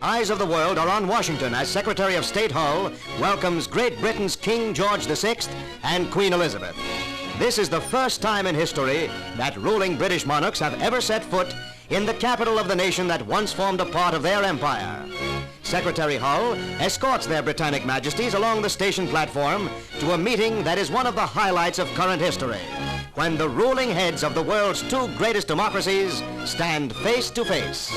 Eyes of the world are on Washington as Secretary of State Hull welcomes Great Britain's King George VI and Queen Elizabeth. This is the first time in history that ruling British monarchs have ever set foot in the capital of the nation that once formed a part of their empire. Secretary Hull escorts their Britannic Majesties along the station platform to a meeting that is one of the highlights of current history, when the ruling heads of the world's two greatest democracies stand face to face.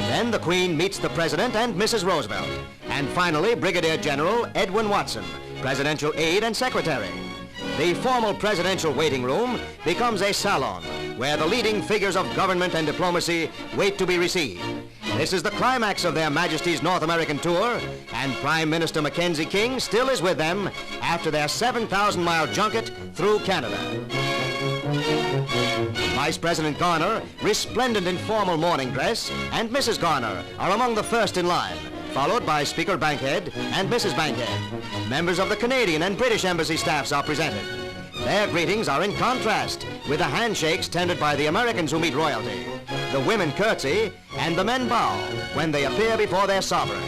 Then the Queen meets the President and Mrs. Roosevelt, and finally Brigadier General Edwin Watson, Presidential Aide and Secretary. The formal presidential waiting room becomes a salon where the leading figures of government and diplomacy wait to be received. This is the climax of their Majesties' North American tour, and Prime Minister Mackenzie King still is with them after their 7,000-mile junket through Canada. Vice President Garner, resplendent in formal morning dress, and Mrs. Garner are among the first in line, followed by Speaker Bankhead and Mrs. Bankhead. Members of the Canadian and British embassy staffs are presented. Their greetings are in contrast with the handshakes tendered by the Americans who meet royalty. The women curtsy and the men bow when they appear before their sovereigns.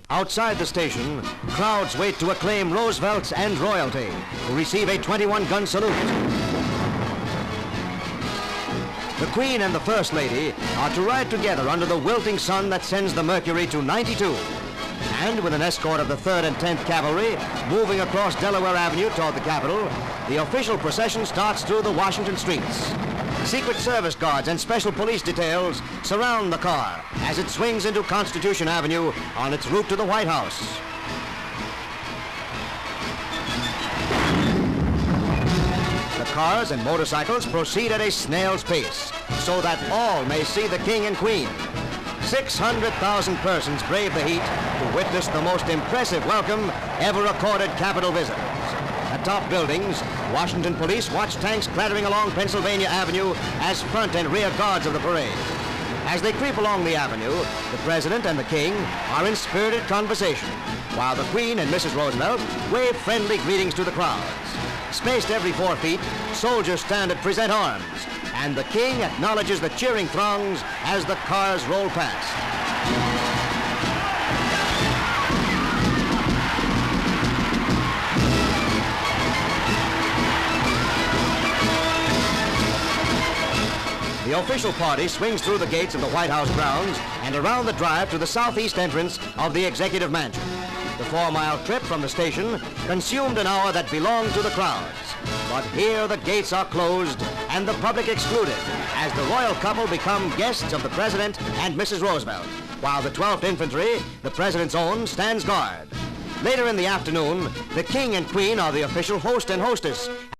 Outside the station, crowds wait to acclaim Roosevelts and royalty, who receive a 21-gun salute. The Queen and the First Lady are to ride together under the wilting sun that sends the mercury to 92. And with an escort of the 3rd and 10th Cavalry moving across Delaware Avenue toward the Capitol, the official procession starts through the Washington streets. Secret Service guards and special police details surround the car as it swings into Constitution Avenue on its route to the White House. The cars and motorcycles proceed at a snail's pace so that all may see the King and Queen. 600,000 persons brave the heat to witness the most impressive welcome ever accorded Capitol visitors. Atop buildings, Washington police watch tanks clattering along Pennsylvania Avenue as front and rear guards of the parade. As they creep along the avenue, the President and the King are in spirited conversation, while the Queen and Mrs. Roosevelt wave friendly greetings to the crowds. Spaced every 4 feet, soldiers stand at present arms, and the King acknowledges the cheering throngs as the cars roll past. The official party swings through the gates of the White House grounds and around the drive to the southeast entrance of the Executive Mansion. The 4-mile trip from the station consumed an hour that belonged to the crowds. But here the gates are closed and the public excluded as the royal couple become guests of the President and Mrs. Roosevelt, while the 12th Infantry, the President's own, stands guard. Later in the afternoon, the King and Queen are the official host and hostess